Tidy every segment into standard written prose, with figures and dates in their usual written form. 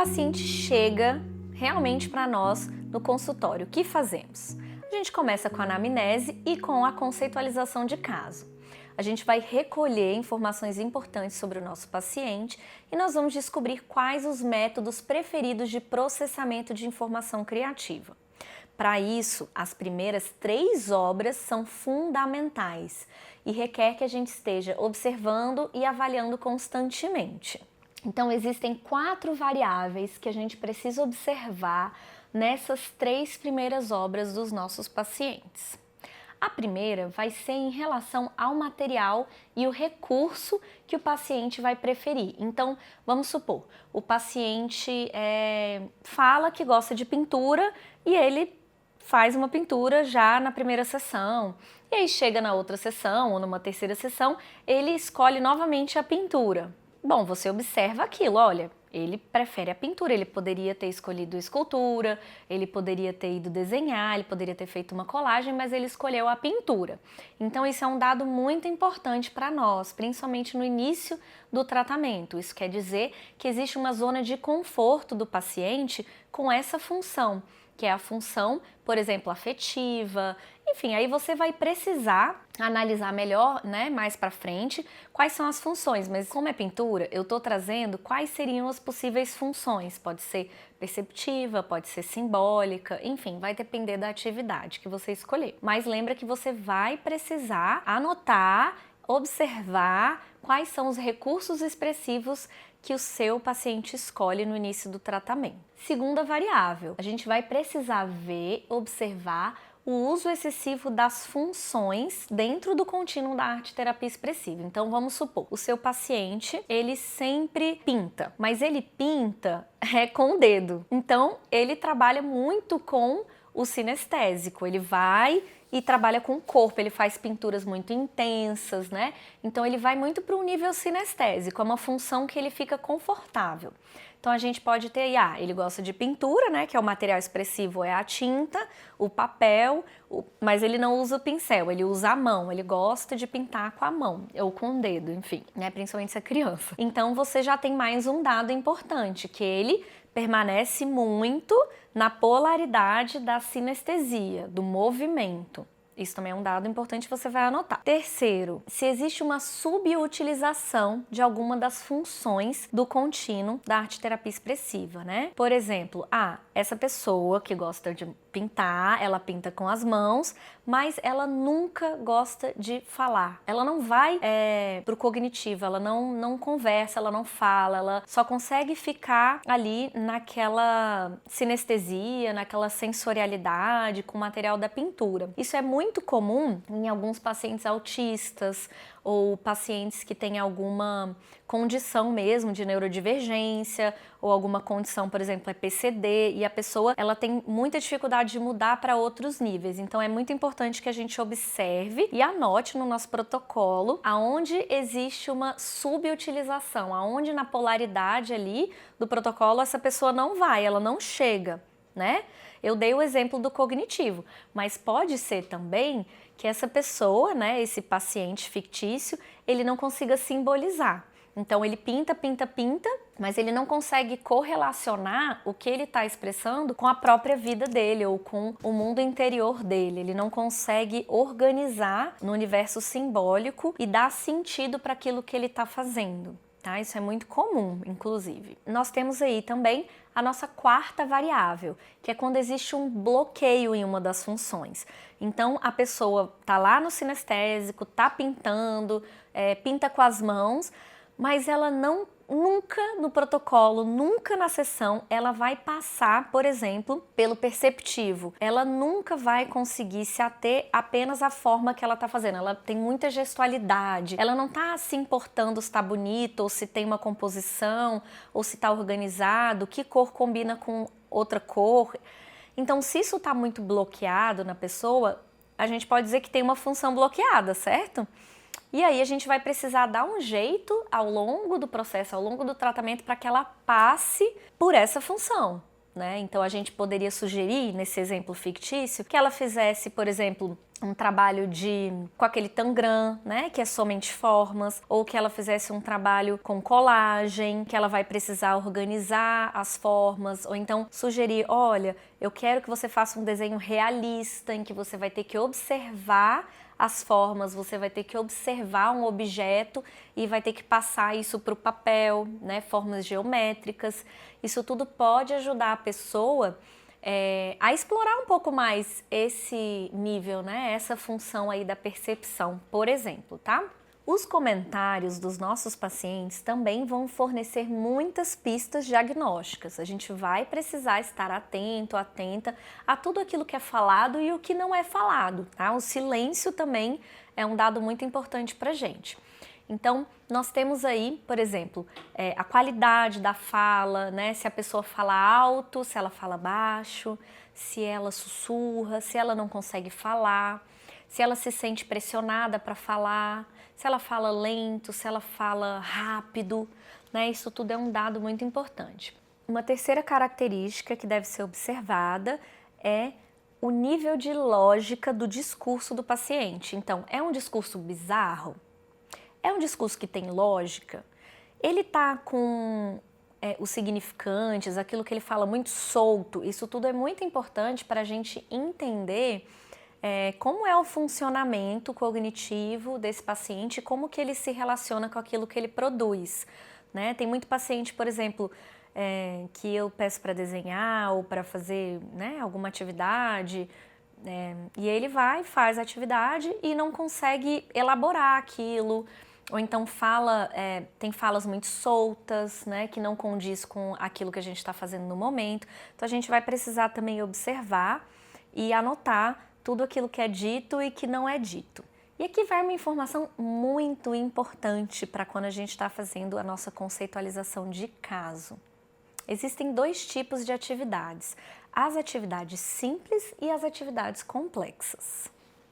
paciente chega realmente para nós no consultório, o que fazemos? A gente começa com a anamnese e com a conceitualização de caso. A gente vai recolher informações importantes sobre o nosso paciente e nós vamos descobrir quais os métodos preferidos de processamento de informação criativa. Para isso, as primeiras 3 obras são fundamentais e requer que a gente esteja observando e avaliando constantemente. Então, existem 4 variáveis que a gente precisa observar nessas 3 primeiras obras dos nossos pacientes. A primeira vai ser em relação ao material e o recurso que o paciente vai preferir. Então, vamos supor, o paciente fala que gosta de pintura e ele faz uma pintura já na primeira sessão. E aí chega na outra sessão ou numa terceira sessão, ele escolhe novamente a pintura. Bom, você observa aquilo, olha, ele prefere a pintura, ele poderia ter escolhido escultura, ele poderia ter ido desenhar, ele poderia ter feito uma colagem, mas ele escolheu a pintura. Então isso é um dado muito importante para nós, principalmente no início do tratamento. Isso quer dizer que existe uma zona de conforto do paciente com essa função, que é a função, por exemplo, afetiva. Enfim, aí você vai precisar analisar melhor, né, mais para frente, quais são as funções, mas como é pintura, eu tô trazendo quais seriam as possíveis funções. Pode ser perceptiva, pode ser simbólica, enfim, vai depender da atividade que você escolher. Mas lembra que você vai precisar anotar, observar quais são os recursos expressivos que o seu paciente escolhe no início do tratamento. Segunda variável, a gente vai precisar ver, observar o uso excessivo das funções dentro do contínuo da arte-terapia expressiva. Então vamos supor, o seu paciente, ele sempre pinta, mas ele pinta com o dedo. Então ele trabalha muito com o sinestésico, ele vai e trabalha com o corpo, ele faz pinturas muito intensas, né? Então ele vai muito para o nível sinestésico, é uma função que ele fica confortável. Então a gente pode ter, ele gosta de pintura, né, que é o material expressivo, é a tinta, o papel, mas ele não usa o pincel, ele usa a mão, ele gosta de pintar com a mão, ou com o dedo, enfim, né, principalmente se é criança. Então você já tem mais um dado importante, que ele permanece muito na polaridade da sinestesia, do movimento. Isso também é um dado importante que você vai anotar. Terceiro, se existe uma subutilização de alguma das funções do contínuo da arte-terapia expressiva, né? Por exemplo, essa pessoa que gosta de pintar, ela pinta com as mãos, mas ela nunca gosta de falar. Ela não vai pro cognitivo, ela não conversa, ela não fala, ela só consegue ficar ali naquela sinestesia, naquela sensorialidade com o material da pintura. Isso é muito comum em alguns pacientes autistas ou pacientes que têm alguma condição mesmo de neurodivergência ou alguma condição, por exemplo, é PCD, e a pessoa ela tem muita dificuldade de mudar para outros níveis. Então é muito importante que a gente observe e anote no nosso protocolo aonde existe uma subutilização, aonde na polaridade ali do protocolo essa pessoa não vai, ela não chega, né? Eu dei o exemplo do cognitivo, mas pode ser também que essa pessoa, né, esse paciente fictício, ele não consiga simbolizar. Então ele pinta, mas ele não consegue correlacionar o que ele está expressando com a própria vida dele ou com o mundo interior dele. Ele não consegue organizar no universo simbólico e dar sentido para aquilo que ele está fazendo. Tá? Isso é muito comum, inclusive. Nós temos aí também a nossa 4ª variável, que é quando existe um bloqueio em uma das funções. Então a pessoa tá lá no sinestésico, tá pintando, pinta com as mãos, mas ela nunca no protocolo, nunca na sessão, ela vai passar, por exemplo, pelo perceptivo. Ela nunca vai conseguir se ater apenas à forma que ela está fazendo. Ela tem muita gestualidade. Ela não está se importando se está bonito, ou se tem uma composição, ou se está organizado, que cor combina com outra cor. Então, se isso está muito bloqueado na pessoa, a gente pode dizer que tem uma função bloqueada, certo? E aí a gente vai precisar dar um jeito ao longo do processo, ao longo do tratamento, para que ela passe por essa função, né? Então a gente poderia sugerir, nesse exemplo fictício, que ela fizesse, por exemplo, um trabalho com aquele Tangram, né, que é somente formas, ou que ela fizesse um trabalho com colagem, que ela vai precisar organizar as formas, ou então sugerir, olha, eu quero que você faça um desenho realista, em que você vai ter que observar as formas, você vai ter que observar um objeto e vai ter que passar isso para o papel, né, formas geométricas. Isso tudo pode ajudar a pessoa a explorar um pouco mais esse nível, né? Essa função aí da percepção, por exemplo, tá? Os comentários dos nossos pacientes também vão fornecer muitas pistas diagnósticas. A gente vai precisar estar atento, atenta a tudo aquilo que é falado e o que não é falado, tá? O silêncio também é um dado muito importante pra gente. Então, nós temos aí, por exemplo, a qualidade da fala, né? Se a pessoa fala alto, se ela fala baixo, se ela sussurra, se ela não consegue falar, se ela se sente pressionada para falar, se ela fala lento, se ela fala rápido, né? Isso tudo é um dado muito importante. Uma terceira característica que deve ser observada é o nível de lógica do discurso do paciente. Então, é um discurso bizarro? É um discurso que tem lógica? Ele tá com os significantes, aquilo que ele fala muito solto. Isso tudo é muito importante para a gente entender como é o funcionamento cognitivo desse paciente, como que ele se relaciona com aquilo que ele produz, né? Tem muito paciente, por exemplo, que eu peço para desenhar ou para fazer, né, alguma atividade, e ele vai, faz a atividade e não consegue elaborar aquilo, ou então tem falas muito soltas, né, que não condiz com aquilo que a gente está fazendo no momento. Então a gente vai precisar também observar e anotar tudo aquilo que é dito e que não é dito. E aqui vai uma informação muito importante para quando a gente está fazendo a nossa conceitualização de caso. Existem dois tipos de atividades: as atividades simples e as atividades complexas.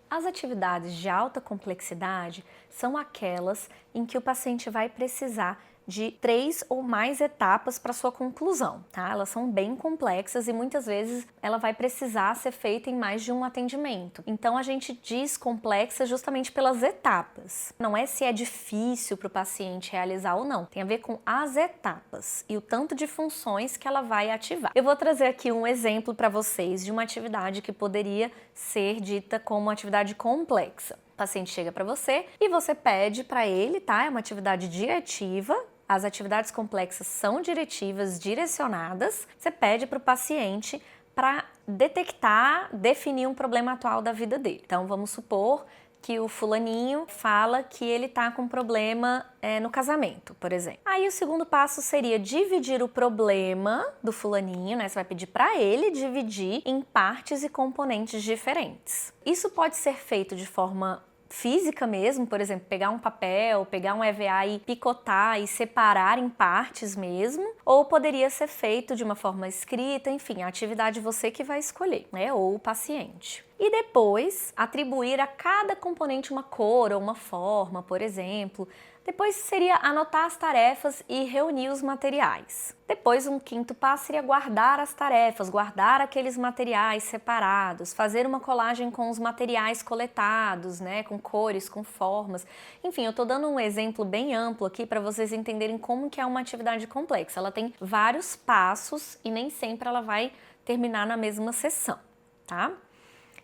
As atividades de alta complexidade são aquelas em que o paciente vai precisar de 3 ou mais etapas para sua conclusão, tá? Elas são bem complexas e muitas vezes ela vai precisar ser feita em mais de um atendimento. Então a gente diz complexa justamente pelas etapas. Não é se é difícil para o paciente realizar ou não, tem a ver com as etapas e o tanto de funções que ela vai ativar. Eu vou trazer aqui um exemplo para vocês de uma atividade que poderia ser dita como atividade complexa. O paciente chega para você e você pede para ele, tá? É uma atividade diretiva. As atividades complexas são diretivas, direcionadas. Você pede para o paciente para detectar, definir um problema atual da vida dele. Então, vamos supor que o fulaninho fala que ele tá com problema no casamento, por exemplo. Aí o segundo passo seria dividir o problema do fulaninho, né? Você vai pedir para ele dividir em partes e componentes diferentes. Isso pode ser feito de forma física mesmo, por exemplo, pegar um papel, pegar um EVA e picotar e separar em partes mesmo, ou poderia ser feito de uma forma escrita, enfim, a atividade você que vai escolher, né, ou o paciente. E depois atribuir a cada componente uma cor ou uma forma, por exemplo. Depois seria anotar as tarefas e reunir os materiais. Depois, um quinto passo seria guardar as tarefas, guardar aqueles materiais separados, fazer uma colagem com os materiais coletados, né, com cores, com formas. Enfim, eu tô dando um exemplo bem amplo aqui para vocês entenderem como que é uma atividade complexa. Ela tem vários passos e nem sempre ela vai terminar na mesma sessão, tá?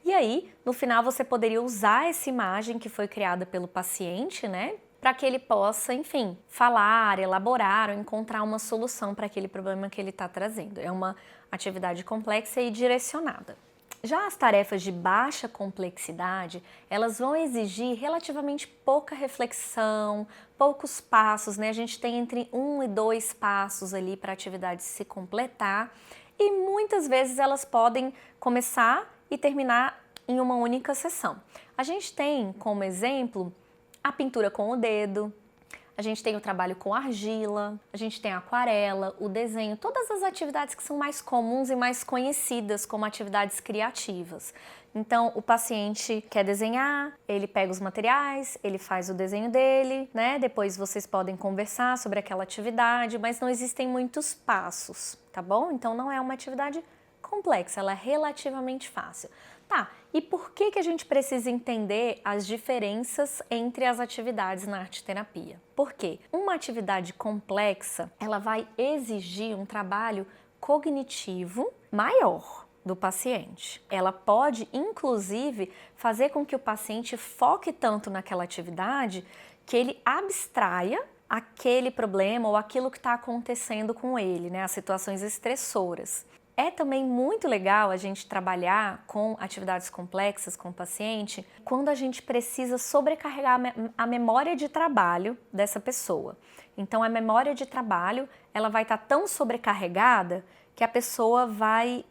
E aí, no final, você poderia usar essa imagem que foi criada pelo paciente, né, para que ele possa, enfim, falar, elaborar ou encontrar uma solução para aquele problema que ele está trazendo. É uma atividade complexa e direcionada. Já as tarefas de baixa complexidade, elas vão exigir relativamente pouca reflexão, poucos passos, né? A gente tem entre 1 e 2 passos ali para a atividade se completar e muitas vezes elas podem começar e terminar em uma única sessão. A gente tem como exemplo a pintura com o dedo, a gente tem o trabalho com argila, a gente tem a aquarela, o desenho, todas as atividades que são mais comuns e mais conhecidas como atividades criativas. Então, o paciente quer desenhar, ele pega os materiais, ele faz o desenho dele, né? Depois vocês podem conversar sobre aquela atividade, mas não existem muitos passos. tá bom? Então não é uma atividade complexa, ela é relativamente fácil. Tá, e por que a gente precisa entender as diferenças entre as atividades na arte-terapia? Por quê? Uma atividade complexa, ela vai exigir um trabalho cognitivo maior do paciente. Ela pode, inclusive, fazer com que o paciente foque tanto naquela atividade que ele abstraia aquele problema ou aquilo que está acontecendo com ele, né? As situações estressoras. É também muito legal a gente trabalhar com atividades complexas com o paciente quando a gente precisa sobrecarregar a memória de trabalho dessa pessoa. Então, a memória de trabalho ela vai estar tão sobrecarregada que a pessoa vai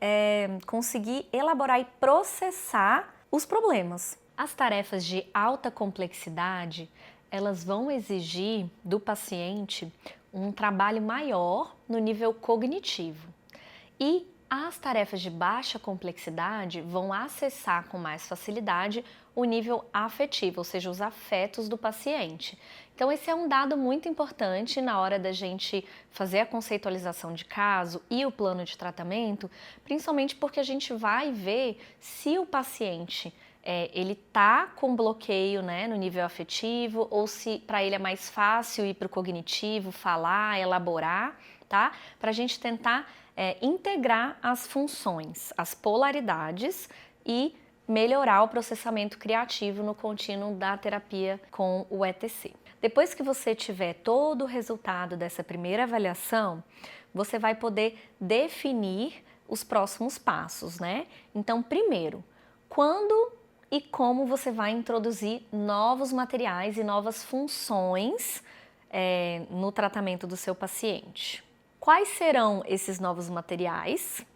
conseguir elaborar e processar os problemas. As tarefas de alta complexidade, elas vão exigir do paciente um trabalho maior no nível cognitivo. E as tarefas de baixa complexidade vão acessar com mais facilidade o nível afetivo, ou seja, os afetos do paciente. Então esse é um dado muito importante na hora da gente fazer a conceitualização de caso e o plano de tratamento, principalmente porque a gente vai ver se o paciente ele tá com bloqueio, né, no nível afetivo, ou se para ele é mais fácil ir para o cognitivo, falar, elaborar, tá? Para a gente tentar integrar as funções, as polaridades e melhorar o processamento criativo no contínuo da terapia com o ETC. Depois que você tiver todo o resultado dessa primeira avaliação, você vai poder definir os próximos passos, né? Então, primeiro, quando e como você vai introduzir novos materiais e novas funções no tratamento do seu paciente. Quais serão esses novos materiais,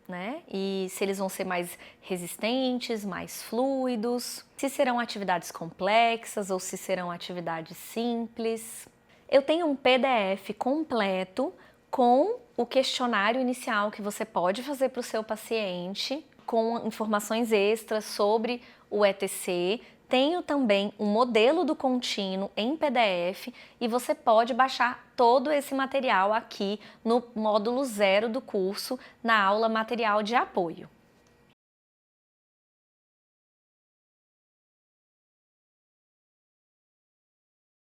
né? E se eles vão ser mais resistentes, mais fluidos, se serão atividades complexas ou se serão atividades simples. Eu tenho um PDF completo com o questionário inicial que você pode fazer para o seu paciente, com informações extras sobre o ETC. Tenho também um modelo do contínuo em PDF e você pode baixar todo esse material aqui no módulo 0 do curso, na aula Material de Apoio.